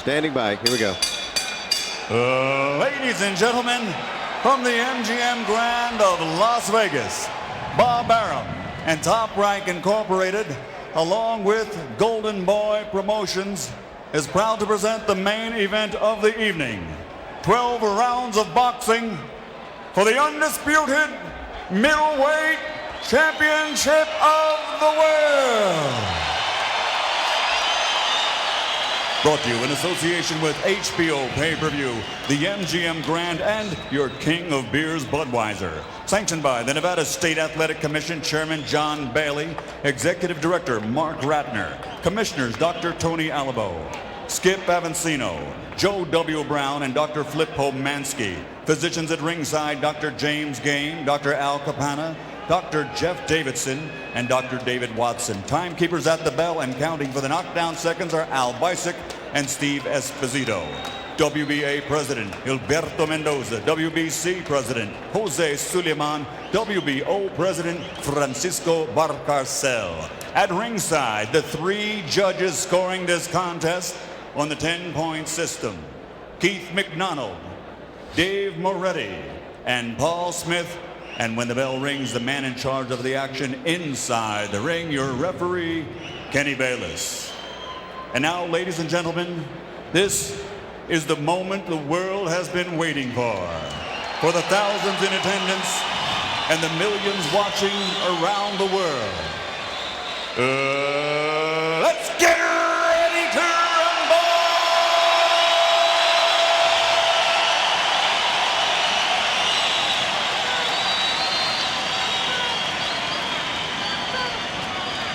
Standing by. Here we go. Ladies and gentlemen, from the MGM Grand of Las Vegas, Bob Arum and Top Rank Incorporated, along with Golden Boy Promotions, is proud to present the main event of the evening. 12 rounds of boxing for the undisputed middleweight championship of the world. Brought to you in association with HBO Pay-Per-View, the MGM Grand, and your king of beers, Budweiser. Sanctioned by the Nevada State Athletic Commission Chairman John Bailey, Executive Director Mark Ratner, Commissioners Dr. Tony Alabo, Skip Avancino, Joe W. Brown, and Dr. Flip Homansky. Physicians at ringside, Dr. James Game, Dr. Al Capana, Dr. Jeff Davidson, and Dr. David Watson. Timekeepers at the bell and counting for the knockdown seconds are Al Bisick and Steve Esposito. WBA President Gilberto Mendoza, WBC President Jose Suleiman, WBO President Francisco Barcarcel. At ringside, the 3 judges scoring this contest on the 10-point system: Keith McDonald, Dave Moretti, and Paul Smith. And when the bell rings, the man in charge of the action inside the ring, your referee, Kenny Bayless. And now, ladies and gentlemen, this is the moment the world has been waiting for the thousands in attendance and the millions watching around the world. Let's get ready to rumble!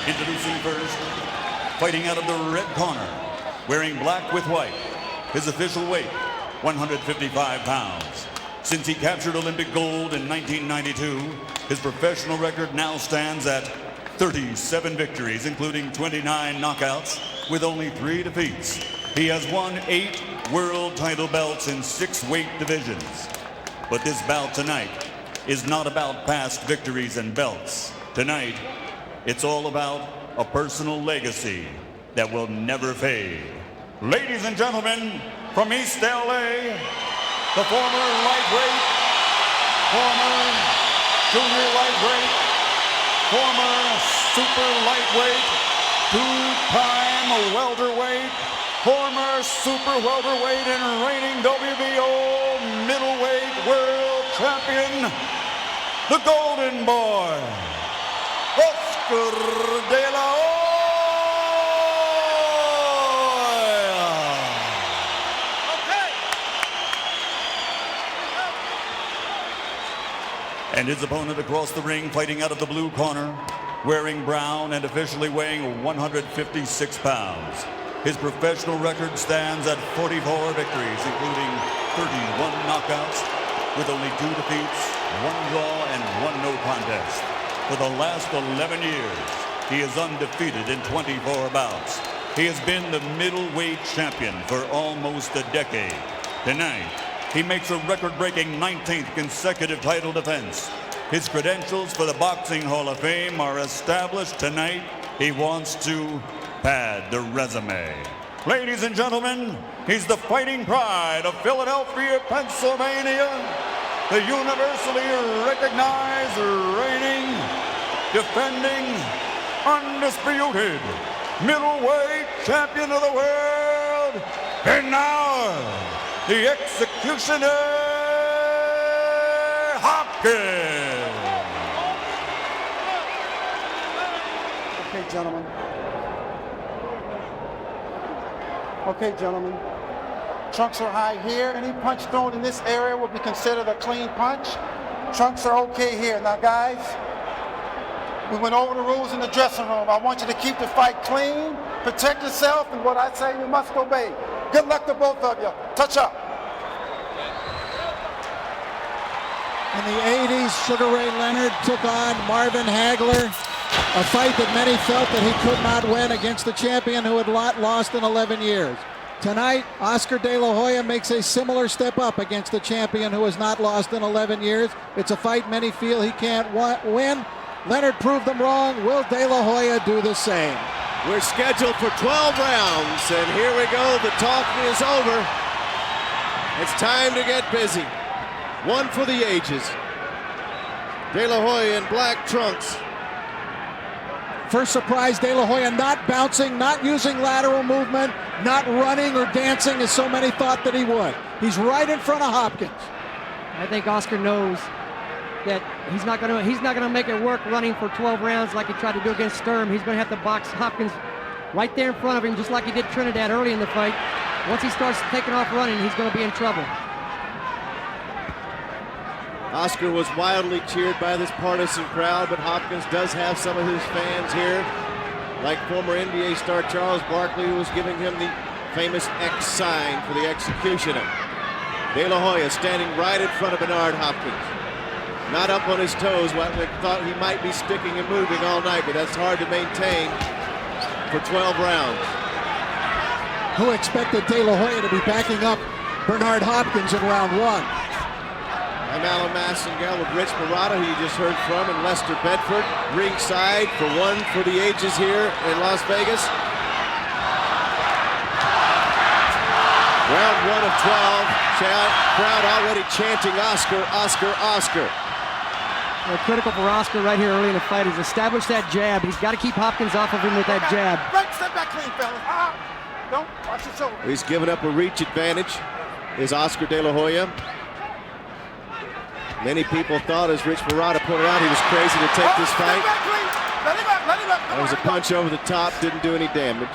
Introducing first, fighting out of the red corner, wearing black with white, his official weight, 155 pounds. Since he captured Olympic gold in 1992, his professional record now stands at 37 victories, including 29 knockouts, with only 3 defeats. He has won 8 world title belts in 6 weight divisions. But this bout tonight is not about past victories and belts. Tonight, it's all about a personal legacy that will never fade. Ladies and gentlemen, from East LA, the former lightweight, former junior lightweight, former super lightweight, 2-time welterweight, former super welterweight and reigning WBO middleweight world champion, the Golden Boy, Oscar De La Hoya. And his opponent across the ring, fighting out of the blue corner, wearing brown and officially weighing 156 pounds. His professional record stands at 44 victories, including 31 knockouts, with only 2 defeats, 1 draw, and 1 no contest. For the last 11 years, he is undefeated in 24 bouts. He has been the middleweight champion for almost a decade. Tonight, he makes a record-breaking 19th consecutive title defense. His credentials for the Boxing Hall of Fame are established. Tonight, he wants to pad the resume. Ladies and gentlemen, he's the fighting pride of Philadelphia, Pennsylvania, the universally recognized, reigning, defending, undisputed middleweight champion of the world, and now, the executioner, Hopkins. Okay, gentlemen. Okay, gentlemen. Trunks are high here. Any punch thrown in this area will be considered a clean punch. Trunks are okay here. Now, guys, we went over the rules in the dressing room. I want you to keep the fight clean, protect yourself, and what I say, you must obey. Good luck to both of you. Touch up. In the 80s, Sugar Ray Leonard took on Marvin Hagler, a fight that many felt that he could not win against the champion who had lost in 11 years. Tonight, Oscar De La Hoya makes a similar step up against the champion who has not lost in 11 years. It's a fight many feel he can't win. Leonard proved them wrong. Will De La Hoya do the same? We're scheduled for 12 rounds, and here we go. The talking is over. It's time to get busy. One for the ages. De La Hoya in black trunks. First surprise, De La Hoya not bouncing, not using lateral movement, not running or dancing as so many thought that he would. He's right in front of Hopkins. I think Oscar knows that he's not gonna make it work running for 12 rounds like he tried to do against Sturm. He's gonna have to box Hopkins right there in front of him, just like he did Trinidad early in the fight. Once he starts taking off running, he's gonna be in trouble. Oscar was wildly cheered by this partisan crowd, but Hopkins does have some of his fans here, like former NBA star Charles Barkley, who was giving him the famous X sign for the executioner. De La Hoya standing right in front of Bernard Hopkins. Not up on his toes. We thought he might be sticking and moving all night, but that's hard to maintain for 12 rounds. Who expected De La Hoya to be backing up Bernard Hopkins in round 1? I'm Alan Massengale with Rich Marotta, who you just heard from, and Lester Bedford, ringside for one for the ages here in Las Vegas. Round 1 of 12. Crowd already chanting Oscar, Oscar, Oscar. Well, critical for Oscar right here early in the fight is establish that jab. He's got to keep Hopkins off of him with that jab. Right, step back clean, fellas. Don't watch your shoulder. He's given up a reach advantage, is Oscar De La Hoya. Many people thought, as Rich Marotta pointed out, he was crazy to take this fight. Let him up, let him up. That was a punch over the top, didn't do any damage.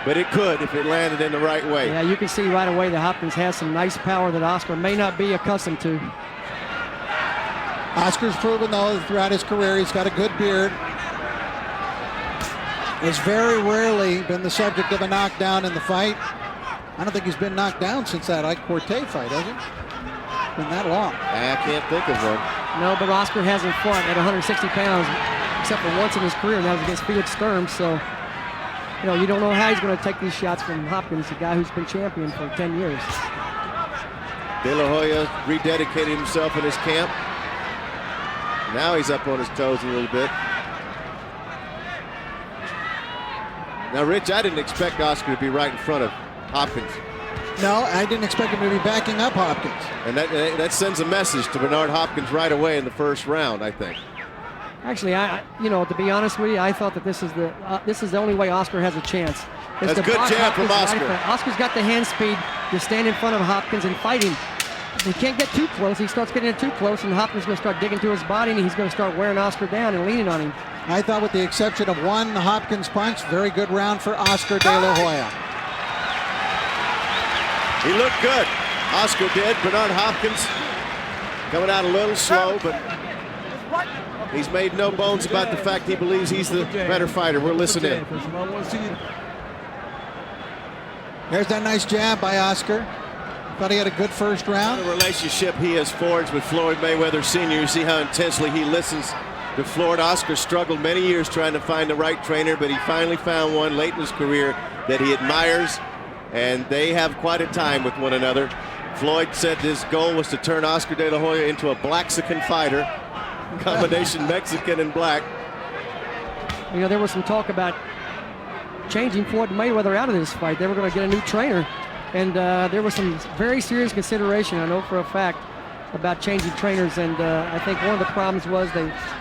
But it could if it landed in the right way. Yeah, you can see right away that Hopkins has some nice power that Oscar may not be accustomed to. Oscar's proven, though, throughout his career, he's got a good beard. Has very rarely been the subject of a knockdown in the fight. I don't think he's been knocked down since that Ike Corte fight, has he? Been that long. I can't think of one. No, but Oscar hasn't fought at 160 pounds except for once in his career, and that was against Felix Sturm. So, you know, you don't know how he's going to take these shots from Hopkins, a guy who's been champion for 10 years. De La Hoya rededicated himself in his camp. Now he's up on his toes a little bit. Now, Rich, I didn't expect Oscar to be right in front of Hopkins. No, I didn't expect him to be backing up Hopkins. And that sends a message to Bernard Hopkins right away in the first round, I think. Actually, you know, to be honest with you, I thought that this is the only way Oscar has a chance. That's a good jab from Oscar. Oscar's got the hand speed to stand in front of Hopkins and fight him. He can't get too close. He starts getting too close, and Hopkins is going to start digging to his body, and he's going to start wearing Oscar down and leaning on him. I thought, with the exception of one Hopkins punch, very good round for Oscar De La Hoya. He looked good. Oscar did. Bernard Hopkins coming out a little slow, but he's made no bones about the fact he believes he's the better fighter. We're listening in. There's that nice jab by Oscar. Thought he had a good first round. The relationship he has forged with Floyd Mayweather Sr. You see how intensely he listens to Floyd. Oscar struggled many years trying to find the right trainer, but he finally found one late in his career that he admires, and they have quite a time with one another. Floyd said his goal was to turn Oscar De La Hoya into a Blaxican fighter, combination Mexican and black. You know, there was some talk about changing Floyd Mayweather out of this fight. They were going to get a new trainer, and there was some very serious consideration, I know for a fact, about changing trainers. And I think one of the problems was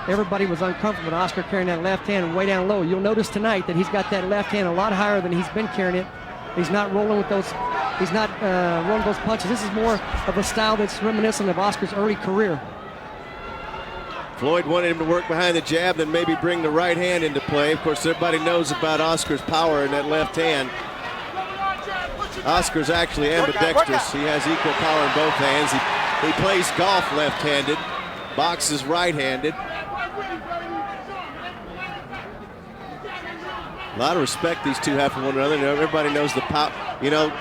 everybody was uncomfortable with Oscar carrying that left hand way down low. You'll notice tonight that he's got that left hand a lot higher than he's been carrying it. He's not rolling with those. He's not rolling those punches. This is more of a style that's reminiscent of Oscar's early career. Floyd wanted him to work behind the jab, then maybe bring the right hand into play. Of course, everybody knows about Oscar's power in that left hand. Oscar's actually ambidextrous. He has equal power in both hands. He plays golf left-handed, boxes right-handed. A lot of respect these two have for one another. Everybody knows the power. You know,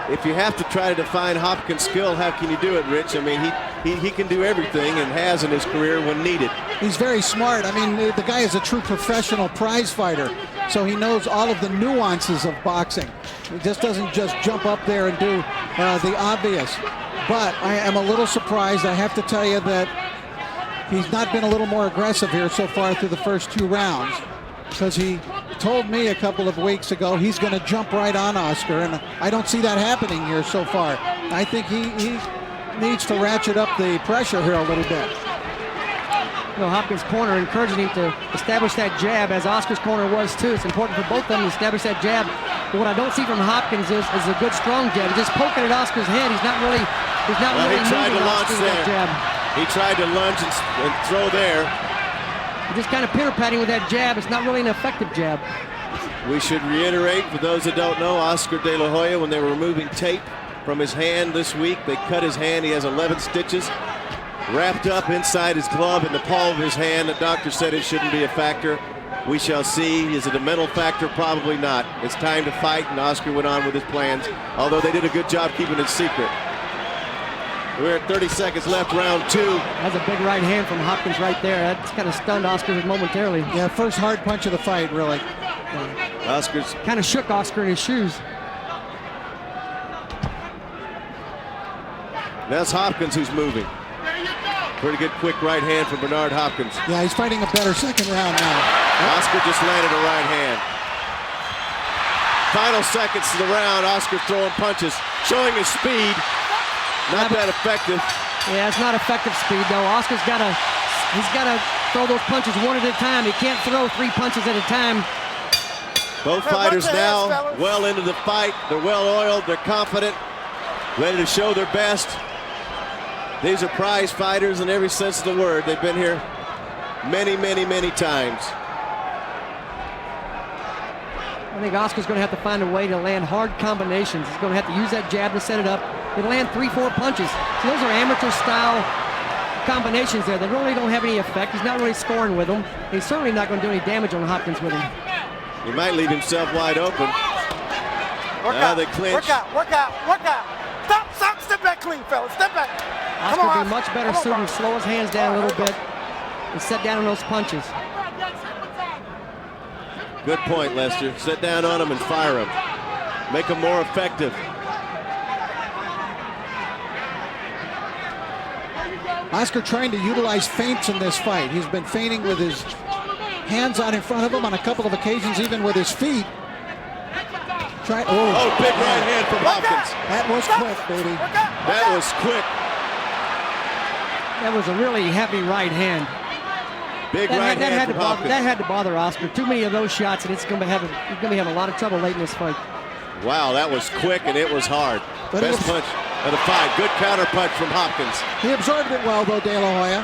if you have to try to define Hopkins' skill, how can you do it, Rich? I mean, he can do everything and has in his career when needed. He's very smart. I mean, the guy is a true professional prize fighter, so he knows all of the nuances of boxing. He just doesn't just jump up there and do the obvious. But I am a little surprised, I have to tell you, that he's not been a little more aggressive here so far through the first two rounds, because he told me a couple of weeks ago he's going to jump right on Oscar, and I don't see that happening here so far. I think he needs to ratchet up the pressure here a little bit. Hopkins' corner encouraging him to establish that jab, as Oscar's corner was too. It's important for both of them to establish that jab. But what I don't see from Hopkins is a good strong jab. He's just poking at Oscar's head. He's not really He tried to launch Oscar with that there. jab. He tried to lunge and throw there. He's just kind of pitter-patting with that jab. It's not really an effective jab. We should reiterate, for those that don't know, Oscar De La Hoya, when they were removing tape from his hand this week, they cut his hand. He has 11 stitches wrapped up inside his glove in the palm of his hand. The doctor said it shouldn't be a factor. We shall see. Is it a mental factor? Probably not. It's time to fight, and Oscar went on with his plans, although they did a good job keeping it secret. We're at 30 seconds left, round 2. That's a big right hand from Hopkins right there. That's kind of stunned Oscar momentarily. Yeah, first hard punch of the fight, really. Oscar's kind of shook Oscar in his shoes. That's Hopkins who's moving. Pretty good quick right hand from Bernard Hopkins. Yeah, he's fighting a better second round now. Oscar just landed a right hand. Final seconds of the round, Oscar throwing punches, showing his speed. Not that effective. Yeah, it's not effective speed though. Oscar's got to throw those punches one at a time. He can't throw 3 punches at a time. Both fighters now well into the fight. They're well oiled, they're confident, ready to show their best. These are prize fighters in every sense of the word. They've been here many, many, many times. I think Oscar's going to have to find a way to land hard combinations. He's going to have to use that jab to set it up. He'll land 3-4 punches. So those are amateur-style combinations there. They really don't have any effect. He's not really scoring with them. He's certainly not going to do any damage on Hopkins with them. He might leave himself wide open. They clinch. Work out. Stop, step back clean, fellas. Step back. Oscar would be much better suited to slow his hands down a little bit and set down on those punches. Good point, Lester. Sit down on him and fire him. Make him more effective. Oscar trying to utilize feints in this fight. He's been feinting with his hands out in front of him on a couple of occasions, even with his feet. Big right hand from Hopkins. That was quick, baby. That was quick. That was a really heavy right hand. Big right hand from Hopkins. That had to bother Oscar. Too many of those shots, and he's going to have a lot of trouble late in this fight. Wow, that was quick and it was hard. Best punch of the fight. Good counter punch from Hopkins. He absorbed it well, though, De La Hoya.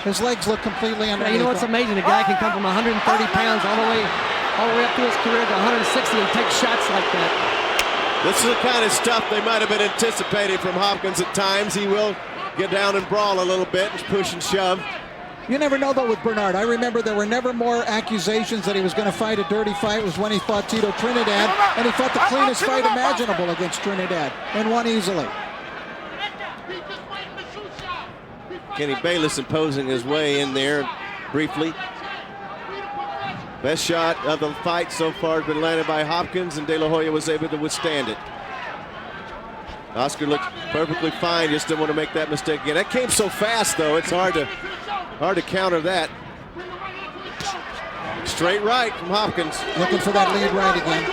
His legs look completely underneath. You know what's amazing? A guy can come from 130 pounds all the way up to his career to 160 and take shots like that. This is the kind of stuff they might have been anticipating from Hopkins at times. He will get down and brawl a little bit and push and shove. You never know, though, with Bernard. I remember there were never more accusations that he was going to fight a dirty fight. It was when he fought Tito Trinidad, and he fought the cleanest fight imaginable against Trinidad and won easily. Kenny Bayless imposing his way in there briefly. Best shot of the fight so far has been landed by Hopkins, and De La Hoya was able to withstand it. Oscar looked perfectly fine, just didn't want to make that mistake again. That came so fast, though, it's hard to counter that. Straight right from Hopkins. Looking for that lead right again.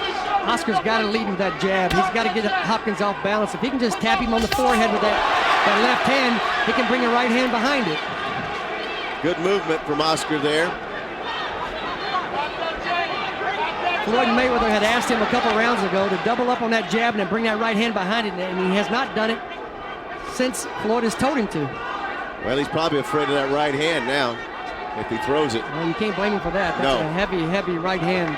Oscar's got to lead with that jab. He's got to get Hopkins off balance. If he can just tap him on the forehead with that left hand, he can bring a right hand behind it. Good movement from Oscar there. Floyd Mayweather had asked him a couple rounds ago to double up on that jab and then bring that right hand behind it, and he has not done it since Floyd has told him to. Well, he's probably afraid of that right hand now if he throws it. Well, you can't blame him for that. That's a heavy, heavy right hand.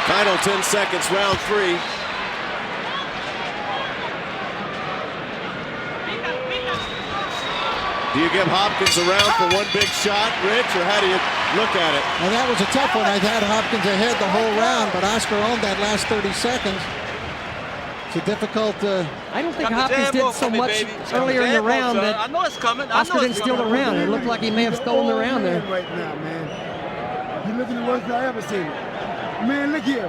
Final 10 seconds, round 3. Do you give Hopkins a round for one big shot, Rich, or how do you look at it? Well, that was a tough one. I had Hopkins ahead the whole round, but Oscar owned that last 30 seconds. It's a difficult... I don't think Hopkins did so much earlier in the round that I know it's coming. Oscar didn't steal the round. It looked like he may have stolen the round there. Right now, man. You're looking at the worst I ever seen. Man, look here.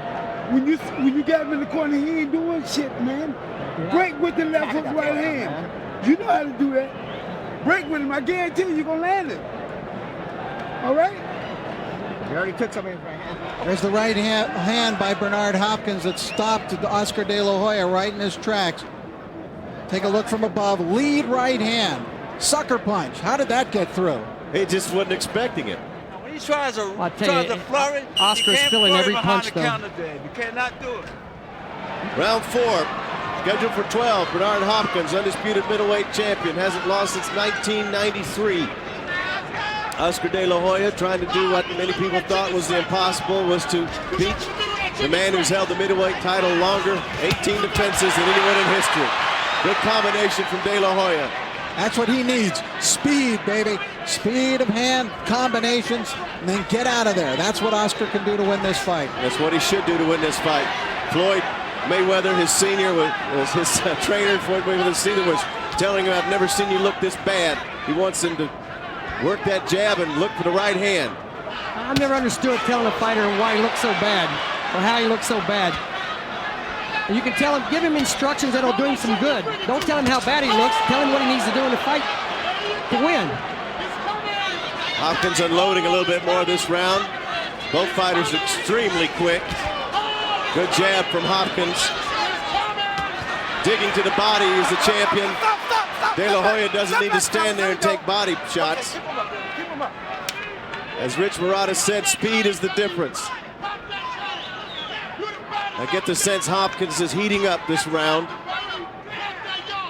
When you got him in the corner, he ain't doing shit, man. Break with the left hook right hand. You know how to do that. break with him, I guarantee you're going to land it. All right? You already took some in his right hand. There's the right hand by Bernard Hopkins that stopped Oscar De La Hoya right in his tracks. Take a look from above. Lead right hand. Sucker punch. How did that get through? He just wasn't expecting it. When he tries to flurry, Oscar's feeling every punch, though. You cannot do it. Round 4, scheduled for 12. Bernard Hopkins, undisputed middleweight champion, hasn't lost since 1993. Oscar De La Hoya trying to do what many people thought was the impossible, was to beat the man who's held the middleweight title longer, 18 defenses than anyone in history. Good combination from De La Hoya. That's what he needs. Speed, baby. Speed of hand, combinations, and then get out of there. That's what Oscar can do to win this fight. That's what he should do to win this fight. Floyd Mayweather, his senior, was his trainer, Floyd Mayweather Sr. was telling him, I've never seen you look this bad. He wants him to work that jab and look for the right hand. I've never understood telling a fighter why he looks so bad or how he looks so bad. And you can tell him, give him instructions that'll do him some good. Don't tell him how bad he looks. Tell him what he needs to do in the fight to win. Hopkins unloading a little bit more this round. Both fighters extremely quick. Good jab from Hopkins. Digging to the body, he's the champion. De La Hoya doesn't need to stand there and take body shots. As Rich Murata said, speed is the difference. I get the sense Hopkins is heating up this round.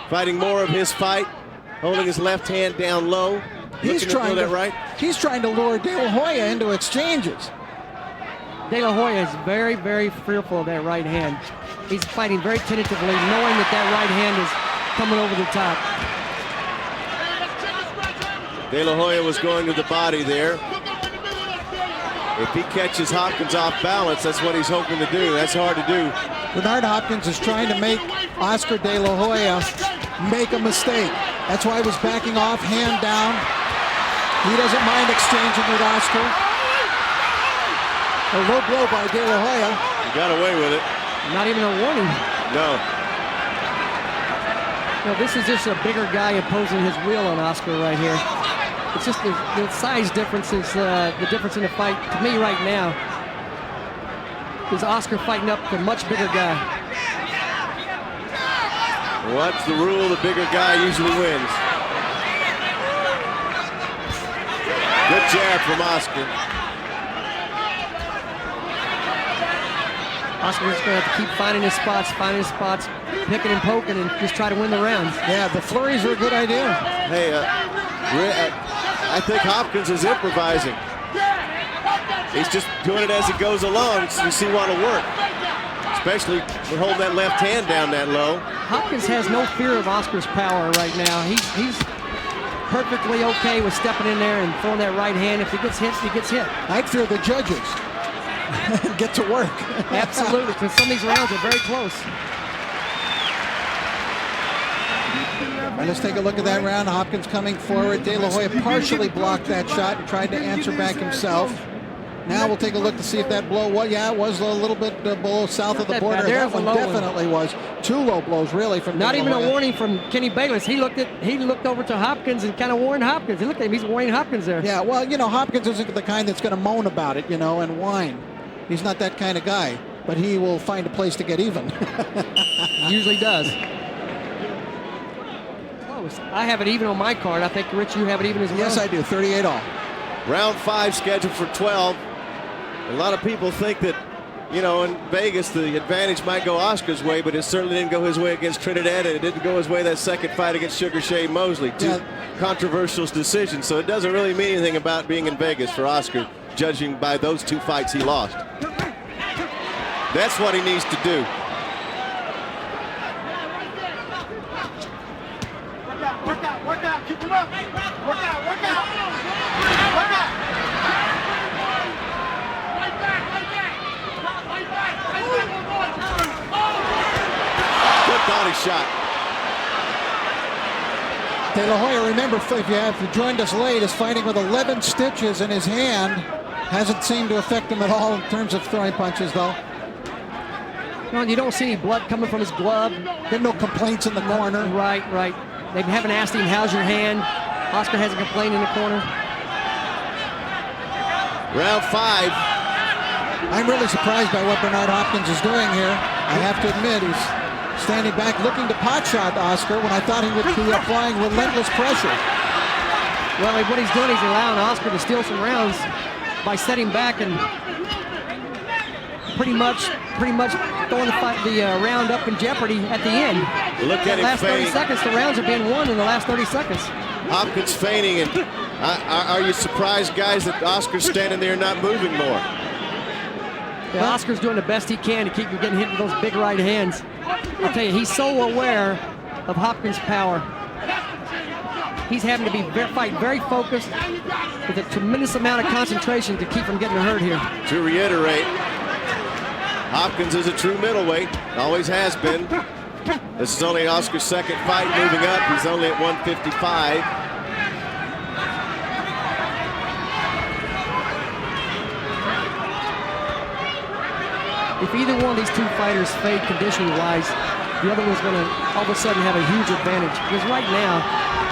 Fighting more of his fight, holding his left hand down low. He's trying to lure De La Hoya into exchanges. De La Hoya is very, very fearful of that right hand. He's fighting very tentatively, knowing that that right hand is coming over the top. De La Hoya was going to the body there. If he catches Hopkins off balance, that's what he's hoping to do. That's hard to do. Bernard Hopkins is trying to make Oscar De La Hoya make a mistake. That's why he was backing off, hand down. He doesn't mind exchanging with Oscar. A low blow by De La Hoya. He got away with it. Not even a warning. No. No, this is just a bigger guy imposing his will on Oscar right here. It's just the size difference is the difference in the fight to me right now. Is Oscar fighting up the much bigger guy? What's the rule? The bigger guy usually wins. Good jab from Oscar. Oscar's going to have to keep finding his spots, picking and poking, and just try to win the rounds. Yeah, the flurries are a good idea. Hey, I think Hopkins is improvising. He's just doing it as he goes along, so you see what'll work. Especially for holding that left hand down that low. Hopkins has no fear of Oscar's power right now. He's perfectly okay with stepping in there and throwing that right hand. If he gets hit, he gets hit. I'd fear the judges. Get to work. Absolutely, because some of these rounds are very close. Right, let's take a look at that round. Hopkins coming forward. De La Hoya partially blocked that shot and tried to answer back himself. Now we'll take a look to see if that blow was, yeah, it was a little bit below south of the border. That one definitely was. Two low blows, really, from Not even a warning from Kenny Bayless. He looked over to Hopkins and kind of warned Hopkins. He looked at him, he's warning Hopkins there. Yeah, well, you know, Hopkins isn't the kind that's going to moan about it, you know, and whine. He's not that kind of guy, but he will find a place to get even. He usually does. Close. I have it even on my card. I think, Rich, you have it even as well. Yes, I do. 38 all. Round 5 scheduled for 12. A lot of people think that, you know, in Vegas, the advantage might go Oscar's way, but it certainly didn't go his way against Trinidad, and it didn't go his way that second fight against Shane Mosley. Two controversial decisions, so it doesn't really mean anything about being in Vegas for Oscar, judging by those 2 fights he lost. That's what he needs to do. Work out, keep him up. Work out. Good body shot. De La Hoya, remember, if you joined us late, is fighting with 11 stitches in his hand. Hasn't seemed to affect him at all in terms of throwing punches, though. Well, you don't see any blood coming from his glove. There no complaints in the corner. Right. They haven't asked him, how's your hand? Oscar hasn't complained in the corner. Round 5. I'm really surprised by what Bernard Hopkins is doing here. I have to admit, he's standing back looking to pot shot Oscar when I thought he would be applying relentless pressure. Well, what he's doing is allowing Oscar to steal some rounds by setting back and pretty much throwing the round up in jeopardy at the end. Look at him last 30 feigning. seconds, the rounds are being won in the last 30 seconds. Hopkins feigning, and are you surprised, guys, that Oscar's standing there not moving more? Yeah, Oscar's doing the best he can to keep from getting hit with those big right hands. I'll tell you, he's so aware of Hopkins' power. He's having to fight very focused with a tremendous amount of concentration to keep from getting hurt here. To reiterate, Hopkins is a true middleweight, always has been. This is only Oscar's second fight moving up. He's only at 155. If either one of these two fighters fade conditioning-wise, the other one's going to all of a sudden have a huge advantage. Because right now,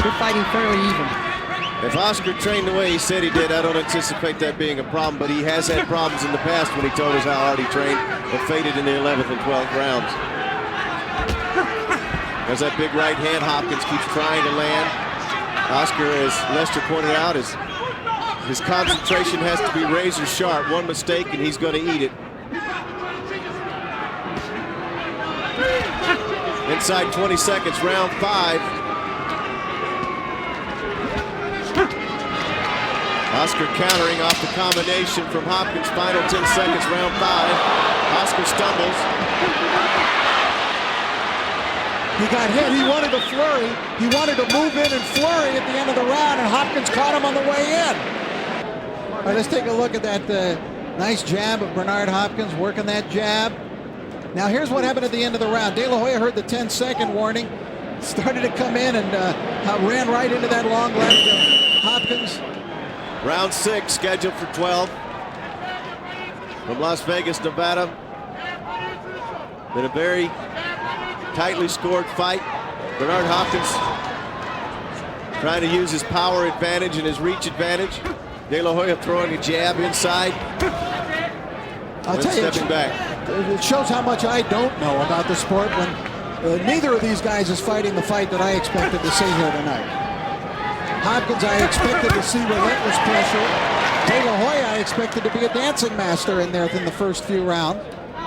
they're fighting fairly even. If Oscar trained the way he said he did, I don't anticipate that being a problem, but he has had problems in the past when he told us how hard he trained and faded in the 11th and 12th rounds. There's that big right hand Hopkins keeps trying to land. Oscar, as Lester pointed out, his concentration has to be razor sharp. One mistake and he's going to eat it. Inside 20 seconds, round 5. Oscar countering off the combination from Hopkins. Final 10 seconds, round 5. Oscar stumbles. He got hit. He wanted to flurry. He wanted to move in and flurry at the end of the round, and Hopkins caught him on the way in. All right, let's take a look at that nice jab of Bernard Hopkins, working that jab. Now here's what happened at the end of the round. De La Hoya heard the 10-second warning, started to come in and ran right into that long left of Hopkins. Round 6 scheduled for 12. From Las Vegas, Nevada. Been a very tightly scored fight. Bernard Hopkins trying to use his power advantage and his reach advantage. De La Hoya throwing a jab inside. I'll tell you, stepping back. It shows how much I don't know about the sport when neither of these guys is fighting the fight that I expected to see here tonight. Hopkins, I expected to see relentless pressure. De La Hoya, I expected to be a dancing master in there in the first few rounds,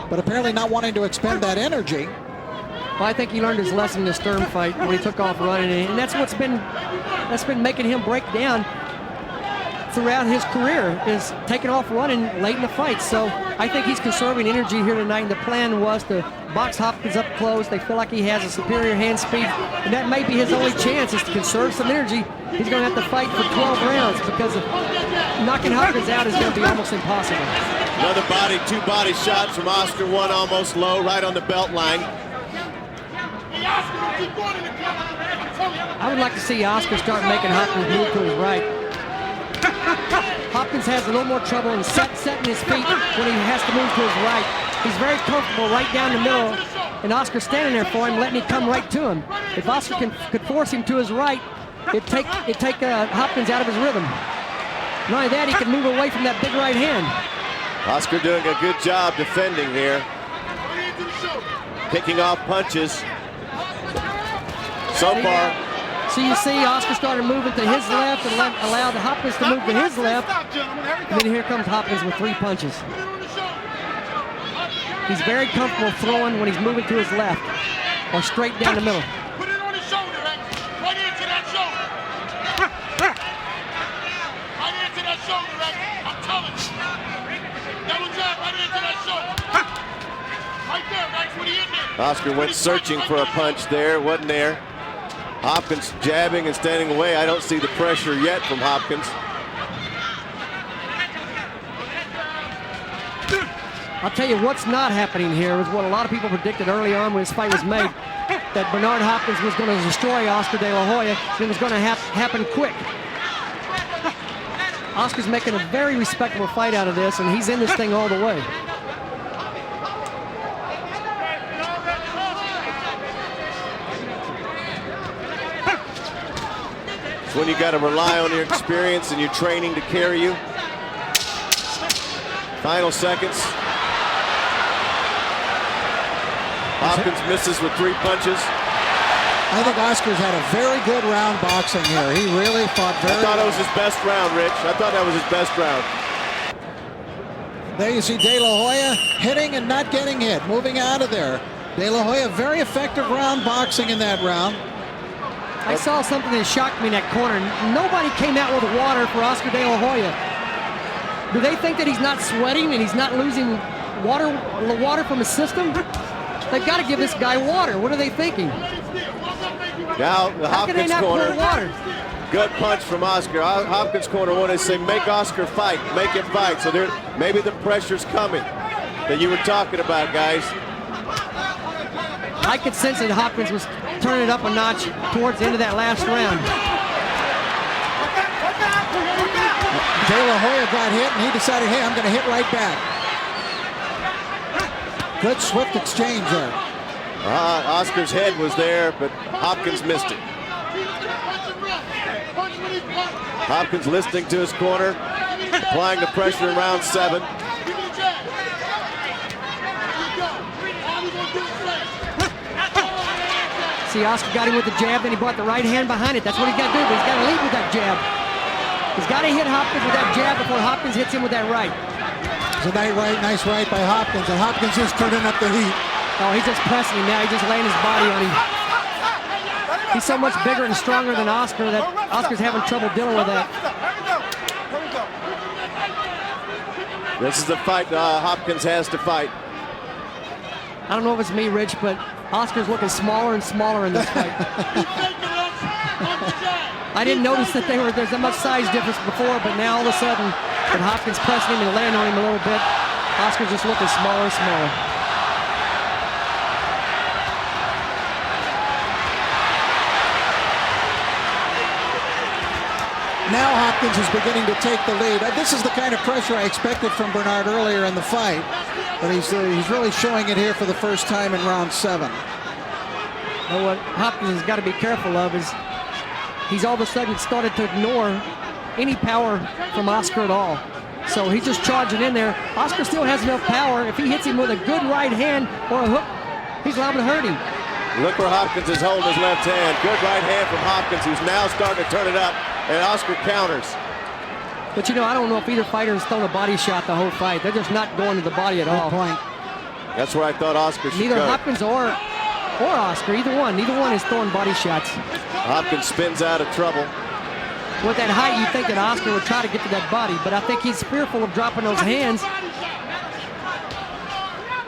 but apparently not wanting to expend that energy. Well, I think he learned his lesson in the Sturm fight when he took off running, and that's been making him break down throughout his career, is taking off running late in the fight. So I think he's conserving energy here tonight, and the plan was to box Hopkins up close. They feel like he has a superior hand speed, and that may be his only chance, is to conserve some energy. He's going to have to fight for 12 rounds because of knocking Hopkins out is going to be almost impossible. Another two body shots from Oscar, one almost low, right on the belt line. I would like to see Oscar start making Hopkins move to his right. Hopkins has a little more trouble in setting his feet when he has to move to his right. He's very comfortable right down the middle, and Oscar's standing there for him, letting him come right to him. If Oscar could force him to his right, it'd take Hopkins out of his rhythm. Not only that, he can move away from that big right hand. Oscar doing a good job defending here. Picking off punches. So far. So you see Oscar started moving to his left and allowed Hopkins to move to his left. And then here comes Hopkins with 3 punches. He's very comfortable throwing when he's moving to his left or straight down the middle. Put it on his shoulder, right into that shoulder. Right into that shoulder, I'm telling you. Double jab right into that shoulder. Right there, what he in there. Oscar went searching for a punch there, wasn't there. Hopkins jabbing and standing away. I don't see the pressure yet from Hopkins. I'll tell you what's not happening here is what a lot of people predicted early on when this fight was made, that Bernard Hopkins was going to destroy Oscar De La Hoya, and it was going to happen quick. Oscar's making a very respectable fight out of this, and he's in this thing all the way. It's when you got to rely on your experience and your training to carry you. Final seconds. Hopkins misses with 3 punches. I think Oscar's had a very good round boxing here. He really fought very well. I thought it was his best round, Rich. I thought that was his best round. There you see De La Hoya hitting and not getting hit, moving out of there. De La Hoya, very effective round boxing in that round. I saw something that shocked me in that corner. Nobody came out with water for Oscar De La Hoya. Do they think that he's not sweating and he's not losing water from his system? They've got to give this guy water. What are they thinking? Now the How can they Hopkins not corner. pour water? Good punch from Oscar. Hopkins corner wanted to say, make Oscar fight, make him fight. So there, maybe the pressure's coming that you were talking about, guys. I could sense that Hopkins was turning it up a notch towards the end of that last round. De La Hoya got hit, and he decided, hey, I'm going to hit right back. Good, swift exchange there. Oscar's head was there, but Hopkins missed it. Hopkins listening to his corner, applying the pressure in round 7. See, Oscar got him with the jab, then he brought the right hand behind it. That's what he's got to do, but he's got to lead with that jab. He's got to hit Hopkins with that jab before Hopkins hits him with that right. It's a nice right by Hopkins, and Hopkins is turning up the heat. Oh, he's just pressing him now. He's just laying his body on him. He's so much bigger and stronger than Oscar that Oscar's having trouble dealing with that. This is the fight Hopkins has to fight. I don't know if it's me, Rich, but Oscar's looking smaller and smaller in this fight. I didn't notice that there's a much size difference before, but now all of a sudden, with Hopkins pressing him and laying on him a little bit, Oscar's just looking smaller and smaller. Now Hopkins is beginning to take the lead. This is the kind of pressure I expected from Bernard earlier in the fight, but he's really showing it here for the first time in round 7. But what Hopkins has got to be careful of is he's all of a sudden started to ignore any power from Oscar at all. So he's just charging in there. Oscar still has enough power. If he hits him with a good right hand or a hook, he's liable to hurt him. Look where Hopkins is holding his left hand. Good right hand from Hopkins, who's now starting to turn it up, and Oscar counters. But you know, I don't know if either fighter has thrown a body shot the whole fight. They're just not going to the body at all. Point. That's where I thought Oscar should Neither go. Hopkins or Oscar, either one is throwing body shots. Hopkins spins out of trouble. With that height, you'd think that Oscar would try to get to that body, but I think he's fearful of dropping those hands.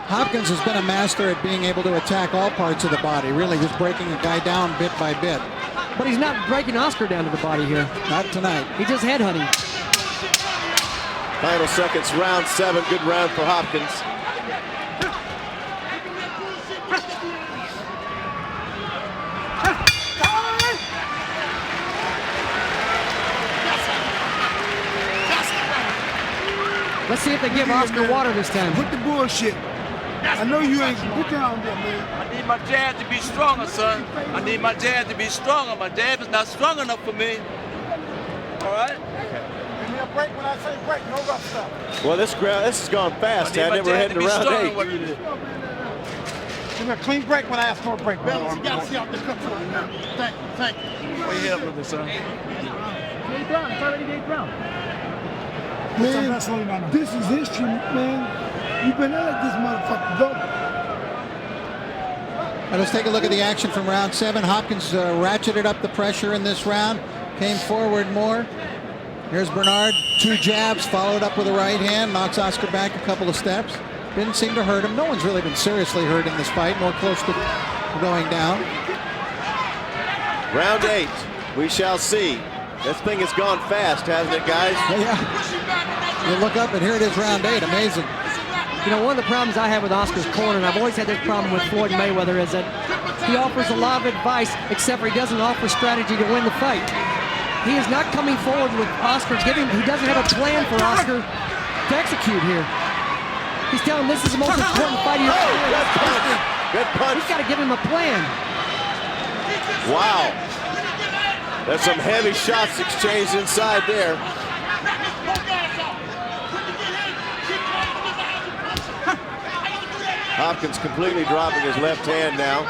Hopkins has been a master at being able to attack all parts of the body, really just breaking a guy down bit by bit. But he's not breaking Oscar down to the body here. Not tonight. He just headhunting. Final seconds, round 7. Good round for Hopkins. Let's see if they give Oscar water this time. Put the bullshit. I know you ain't put down there, man. I need my jab to be stronger, son. I need my jab to be stronger. My jab is not strong enough for me. All right? Give me a break when I say break, no rough stuff. Well, this has gone fast, hasn't it? We're heading to round 8. Give me a clean break when I ask for a break. Felix, you got to see out the cup for me now. Thank you. What you here with me, son? 8th round. It's already the 8th round. Man, this is history, man. You better let this motherfucker go. Now let's take a look at the action from round 7. Hopkins ratcheted up the pressure in this round, came forward more. Here's Bernard, 2 jabs, followed up with a right hand, knocks Oscar back a couple of steps. Didn't seem to hurt him. No one's really been seriously hurt in this fight, nor close to going down. Round 8, we shall see. This thing has gone fast, hasn't it, guys? Yeah. You look up and here it is, round 8. Amazing. You know, one of the problems I have with Oscar's corner, and I've always had this problem with Floyd Mayweather, is that he offers a lot of advice, except for he doesn't offer strategy to win the fight. He is not coming forward with Oscar giving, he doesn't have a plan for Oscar to execute here. He's telling him this is the most important fight of your career. Good punch. Good punch. He's got to give him a plan. Wow. There's some heavy shots exchanged inside there. Hopkins completely dropping his left hand now.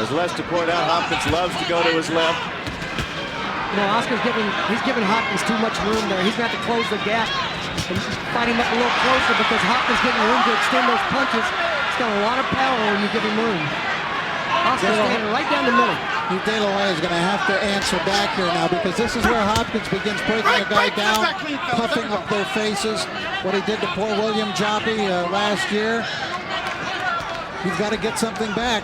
As Lester pointed out, Hopkins loves to go to his left. You know, he's giving Hopkins too much room there. He's got to close the gap and fight him up a little closer because Hopkins getting room to extend those punches. He's got a lot of power when you give him room. Oscar standing right down the middle. De La Hoya is going to have to answer back here now because this is where Hopkins begins breaking a guy down, puffing up their faces. What he did to poor William Joppy last year. You've got to get something back.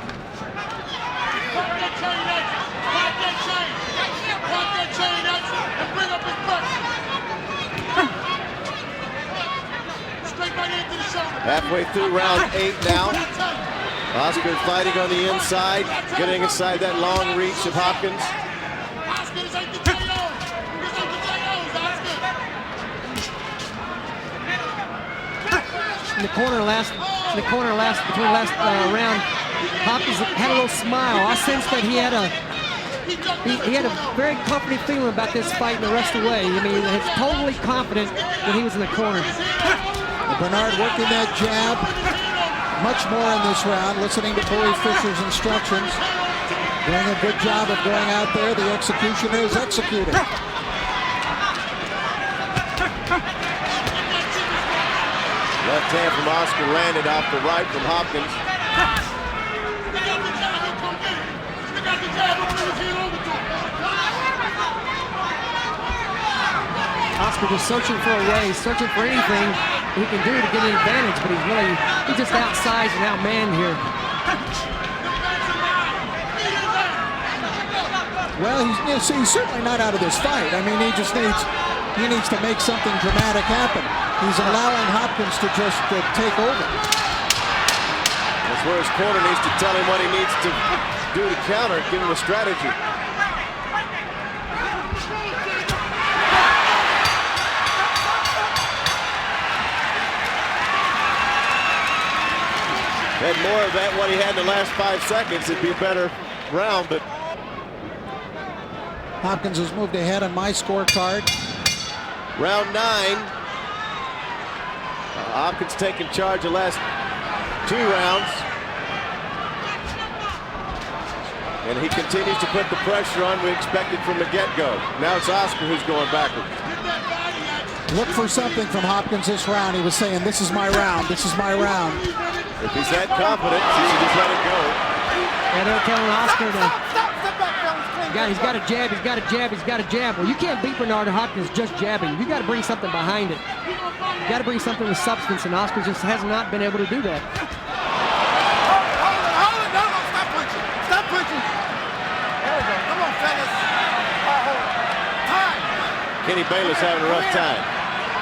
Halfway through round 8 now. Oscar fighting on the inside, getting inside that long reach of Hopkins. In the corner between last round, Hopkins had a little smile. I sensed that he had a very comforting feeling about this fight and the rest of the way. I mean, he's totally confident when he was in the corner. Bernard working that jab much more in this round, listening to Bowie Fischer's instructions. Doing a good job of going out there. The executioner is executing. Left hand from Oscar landed off the right from Hopkins. Oscar just searching for a way, searching for anything he can do to get an advantage, but he's just outsized and outmanned here. Well, he's certainly not out of this fight. I mean, he needs to make something dramatic happen. He's allowing Hopkins to just take over. That's where his corner needs to tell him what he needs to do to counter, give him a strategy. Had more of that what he had in the last 5 seconds, it'd be a better round, but Hopkins has moved ahead on my scorecard. Round 9. Hopkins taking charge of the last 2 rounds. And he continues to put the pressure on we expected from the get-go. Now it's Oscar who's going backwards. Look for something from Hopkins this round. He was saying, this is my round, this is my round. If he's that confident, he should just let it go. And they're telling Oscar to, he's got a jab, he's got a jab, he's got a jab. Well, you can't beat Bernard Hopkins just jabbing. You got to bring something behind it. You got to bring something with substance, and Oscar just has not been able to do that. Hold it, no, stop punching. Stop punching. There we go. Come on, Felix. Time. Kenny Bayless having a rough time.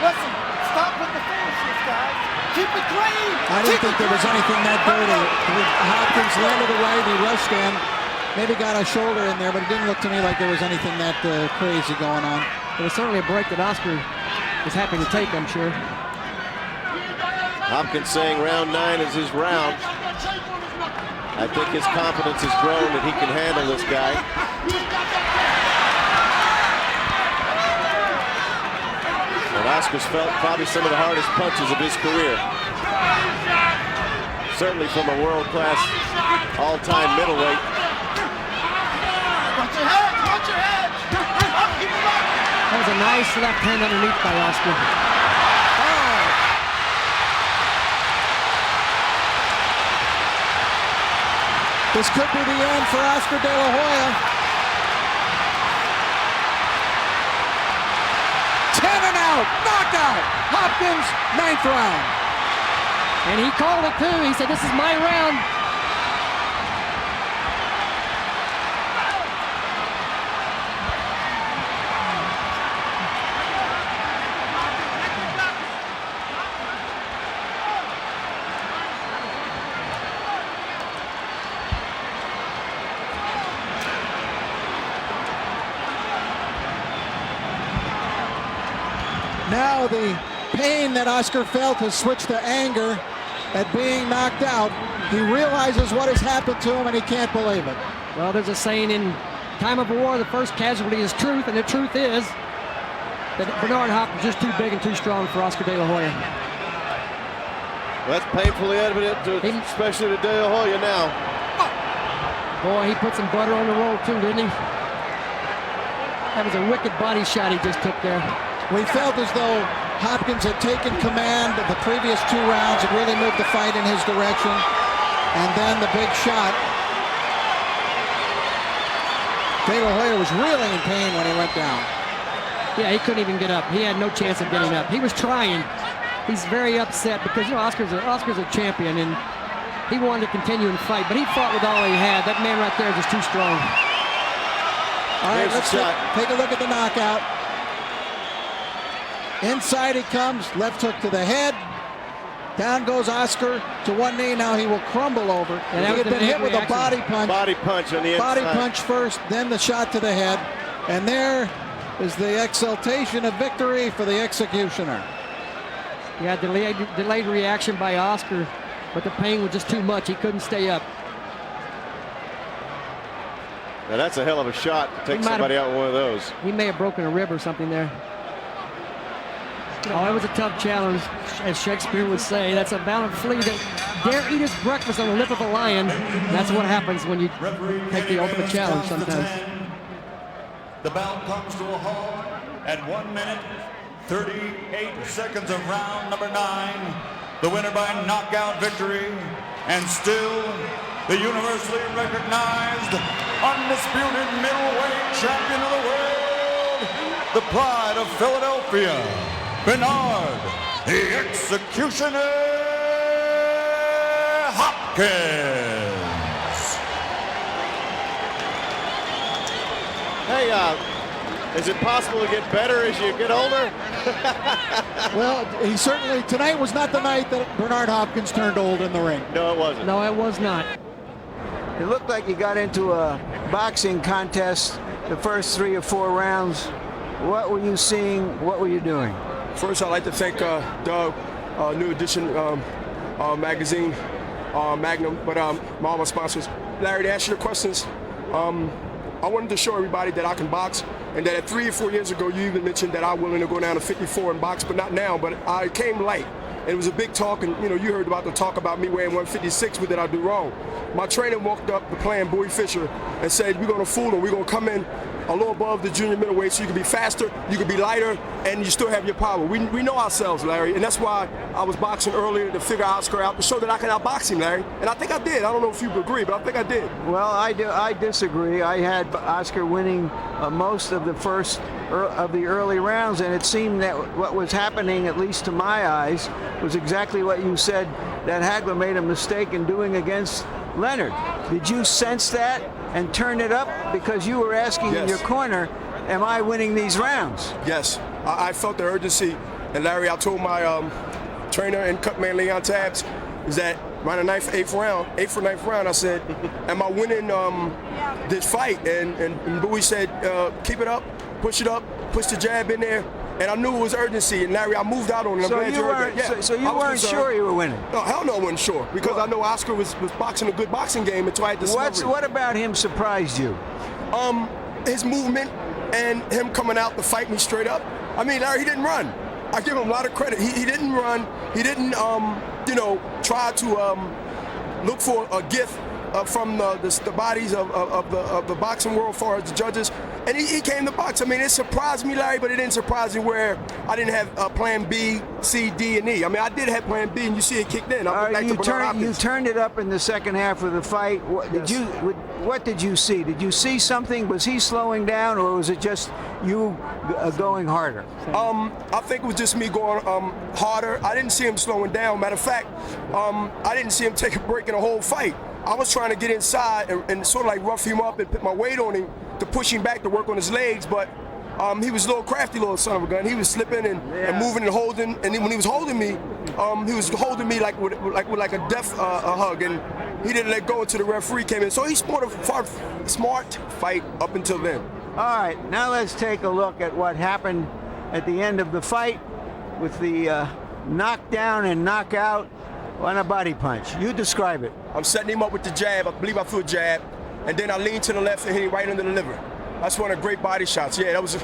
Listen, stop with the foolishness, guys. Keep it clean. I didn't think there was anything that dirty. Hopkins landed away, he rushed in. Maybe got a shoulder in there, but it didn't look to me like there was anything that crazy going on. It was certainly a break that Oscar is happy to take, I'm sure. Hopkins saying round 9 is his round. I think his confidence has grown that he can handle this guy. And Oscar's felt probably some of the hardest punches of his career. Certainly from a world-class all-time middleweight. Watch your head, watch your head. That was a nice left hand underneath by Oscar. This could be the end for Oscar De La Hoya. 10 and out, knockout. Hopkins, 9th round. And he called it too. He said, this is my round. Now the pain that Oscar felt has switched to anger at being knocked out. He realizes what has happened to him, and he can't believe it. Well, there's a saying, in time of war, the first casualty is truth, and the truth is that Bernard Hopkins is just too big and too strong for Oscar De La Hoya. That's painfully evident, especially to De La Hoya now. Boy, he put some butter on the roll too, didn't he? That was a wicked body shot he just took there. We felt as though Hopkins had taken command of the previous 2 rounds and really moved the fight in his direction. And then the big shot. De La Hoya was really in pain when he went down. Yeah, he couldn't even get up. He had no chance of getting up. He was trying. He's very upset because, you know, Oscar's a champion, and he wanted to continue and fight, but he fought with all he had. That man right there is just too strong. All right, let's take a look at the knockout. Inside he comes, left hook to the head. Down goes Oscar to one knee. Now he will crumble over. And he had been hit with a body punch. Body punch on the inside. Body punch first, then the shot to the head. And there is the exultation of victory for the executioner. Yeah, delayed reaction by Oscar, but the pain was just too much. He couldn't stay up. Now that's a hell of a shot to take somebody out with one of those. He may have broken a rib or something there. Oh, it was a tough challenge, as Shakespeare would say. That's a valiant flea that dare eat his breakfast on the lip of a lion. That's what happens when you take the ultimate challenge sometimes. The bout comes to a halt at 1 minute, 38 seconds of round number 9. The winner by knockout victory, and still the universally recognized undisputed middleweight champion of the world, the pride of Philadelphia, Bernard, the Executioner Hopkins. Hey, is it possible to get better as you get older? Well, he certainly, tonight was not the night that Bernard Hopkins turned old in the ring. No, it wasn't. No, it was not. It looked like you got into a boxing contest the first 3 or 4 rounds. What were you seeing? What were you doing? First, I'd like to thank Doug, New Edition magazine, Magnum, but all my sponsors. Larry, to answer your questions, I wanted to show everybody that I can box, and that at 3 or 4 years ago, you even mentioned that I'm willing to go down to 54 and box, but not now. But I came light. And it was a big talk, and you know, you heard about the talk about me weighing 156. What did I do wrong? My trainer walked up to playing Bowie Fisher and said, "We're going to fool him. We're going to come in a little above the junior middleweight, so you can be faster, you can be lighter, and you still have your power." We know ourselves, Larry, and that's why I was boxing earlier to figure Oscar out, to show that I can outbox him, Larry. And I think I did. I don't know if you agree, but I think I did. Well, I disagree. I had Oscar winning most of the first of the early rounds, and it seemed that what was happening, at least to my eyes, was exactly what you said, that Hagler made a mistake in doing against Leonard. Did you sense that and turn it up? Because you were asking in your corner, am I winning these rounds? Yes, I felt the urgency. And Larry, I told my trainer and cutman Leon Tabbs, is that around the 8th or 9th round, I said, am I winning this fight? And Bowie said, keep it up, push the jab in there. And I knew it was urgency, and Larry, I moved out on him. So you weren't sure you were winning? No, hell no, I wasn't sure, because I know Oscar was boxing a good boxing game until I had this. What about him surprised you? His movement and him coming out to fight me straight up. I mean, Larry, he didn't run. I give him a lot of credit. He didn't run. He didn't, try to look for a gift from the bodies of the boxing world, as far as the judges. And he came to box. I mean, it surprised me, Larry, but it didn't surprise me where I didn't have plan B, C, D, and E. I mean, I did have plan B, and you see it kicked in. You turned it up in the second half of the fight. What did you see? Did you see something? Was he slowing down, or was it just you going harder? I think it was just me going harder. I didn't see him slowing down. Matter of fact, I didn't see him take a break in the whole fight. I was trying to get inside and sort of like rough him up and put my weight on him to push him back to work on his legs, but he was a little crafty little son of a gun. He was slipping and moving and holding, and when he was holding me, he was holding me like with a death hug, and he didn't let go until the referee came in. So he fought a smart fight up until then. All right, now let's take a look at what happened at the end of the fight with the knockdown and knockout on a body punch? You describe it. I'm setting him up with the jab. I believe I threw a jab, and then I leaned to the left and hit him right under the liver. That's one of the great body shots. Yeah, that was,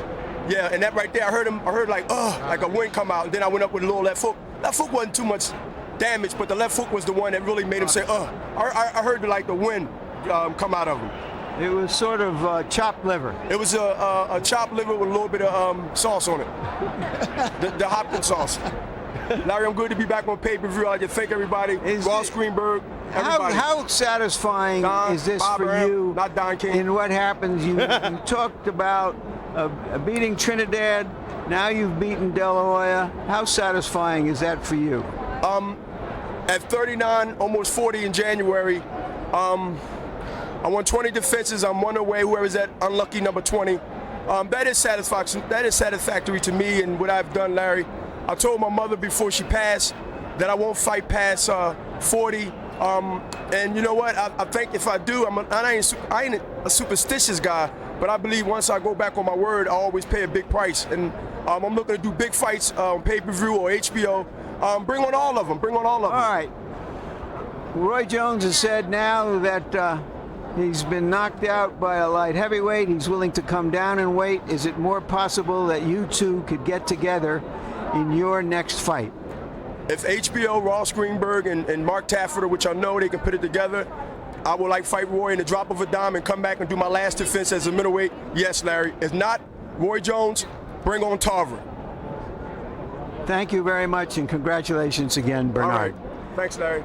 yeah, and that right there, I heard like a wind come out, and then I went up with a little left hook. Left hook wasn't too much damage, but the left hook was the one that really made him say, I heard like the wind come out of him. It was sort of chopped liver. It was a chopped liver with a little bit of sauce on it. the Hopkins sauce. Larry, I'm good to be back on pay-per-view. I'd like to thank everybody. Ross Greenberg, everybody. How satisfying is this Bob for Aram, you? Not Don King. In what happens, you talked about beating Trinidad. Now you've beaten De La Hoya. How satisfying is that for you? At 39, almost 40 in January, I won 20 defenses. I'm one away. Whoever's that unlucky number 20. That is satisfaction. That is satisfactory to me and what I've done, Larry. I told my mother before she passed that I won't fight past 40. And you know what? I think if I do, I ain't a superstitious guy, but I believe once I go back on my word, I always pay a big price. And I'm looking to do big fights on pay-per-view or HBO. Bring on all of them. Bring on all of them. All right. Roy Jones has said now that he's been knocked out by a light heavyweight. He's willing to come down in weight. Is it more possible that you two could get together in your next fight? If HBO, Ross Greenberg, and Mark Tafferter, which I know they can put it together, I would like fight Roy in the drop of a dime and come back and do my last defense as a middleweight. Yes, Larry. If not, Roy Jones, bring on Tarver. Thank you very much, and congratulations again, Bernard. All right. Thanks, Larry.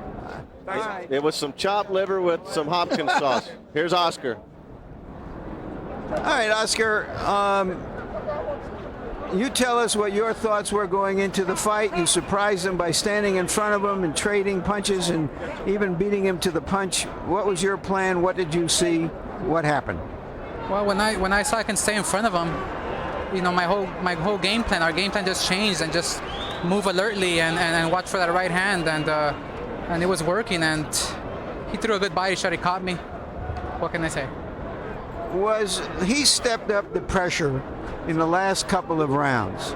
Thanks. Right. It was some chopped liver with some Hopkins sauce. Here's Oscar. All right, Oscar. You tell us what your thoughts were going into the fight. You surprised him by standing in front of him and trading punches and even beating him to the punch. What was your plan? What did you see? What happened? Well, when I saw I can stay in front of him, you know, my whole game plan, our game plan just changed, and just move alertly and watch for that right hand, and it was working, and he threw a good body shot. He caught me. What can I say? He stepped up the pressure in the last couple of rounds.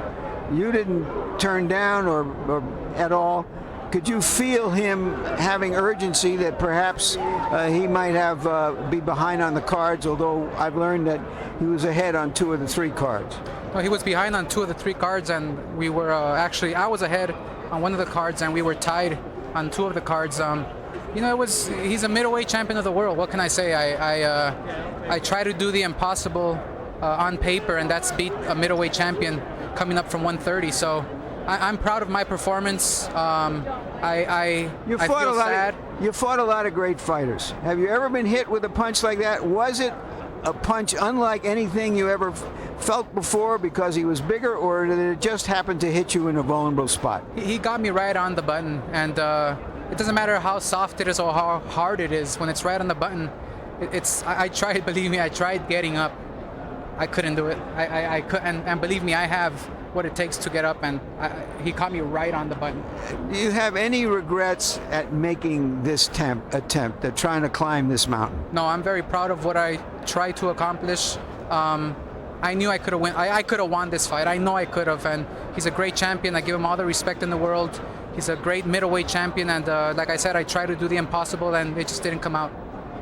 You didn't turn down or at all. Could you feel him having urgency that perhaps he might have be behind on the cards, although I've learned that he was ahead on 2 of the 3 cards? Well, he was behind on 2 of the 3 cards, and we were actually, I was ahead on 1 of the cards, and we were tied on 2 of the cards. You know, he's a middleweight champion of the world. What can I say? I try to do the impossible on paper, and that's beat a middleweight champion coming up from 130. So I'm proud of my performance. I feel sad. You fought a lot of great fighters. Have you ever been hit with a punch like that? Was it a punch unlike anything you ever felt before because he was bigger, or did it just happen to hit you in a vulnerable spot? He got me right on the button, and it doesn't matter how soft it is or how hard it is. When it's right on the button, I tried, believe me, I tried getting up. I couldn't do it. I couldn't, and believe me, I have what it takes to get up, and he caught me right on the button. Do you have any regrets at making this attempt at trying to climb this mountain? No, I'm very proud of what I tried to accomplish. I knew I could have won. I could have won this fight. I know I could have, and he's a great champion. I give him all the respect in the world. He's a great middleweight champion, and like I said, I tried to do the impossible, and it just didn't come out.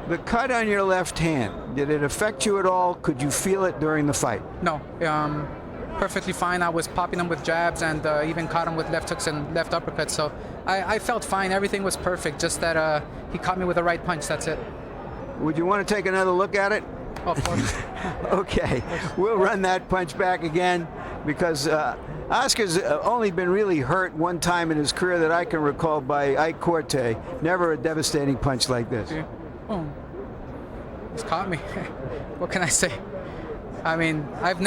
The cut on your left hand, did it affect you at all? Could you feel it during the fight? No, perfectly fine. I was popping him with jabs, and even caught him with left hooks and left uppercuts. So I felt fine. Everything was perfect. Just that he caught me with the right punch. That's it. Would you want to take another look at it? Oh, of course. Okay, we'll run that punch back again, because Oscar's only been really hurt one time in his career that I can recall by Ike Corte. Never a devastating punch like this. Oh, he's caught me. What can I say? I mean, I've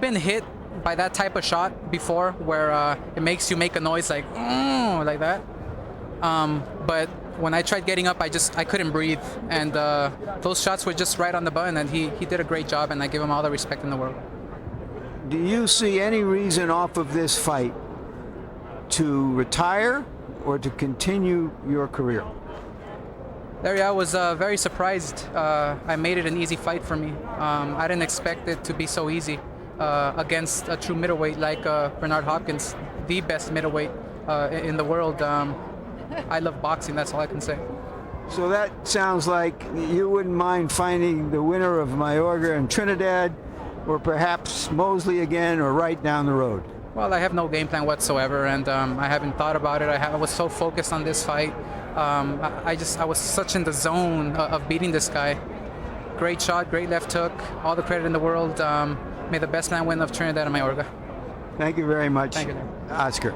been hit by that type of shot before, where it makes you make a noise like that. But when I tried getting up, I couldn't breathe, and those shots were just right on the button, and he did a great job, and I give him all the respect in the world. Do you see any reason off of this fight to retire or to continue your career? Larry, I was very surprised. I made it an easy fight for me. I didn't expect it to be so easy against a true middleweight like Bernard Hopkins, the best middleweight in the world. I love boxing. That's all I can say. So that sounds like you wouldn't mind finding the winner of Mayorga and Trinidad, or perhaps Mosley again, or right down the road. Well, I have no game plan whatsoever, and I haven't thought about it. I was so focused on this fight. I was such in the zone of beating this guy. Great shot, great left hook, all the credit in the world. May the best man win of Trinidad and Mayorga. Thank you very much, Thank you. Oscar.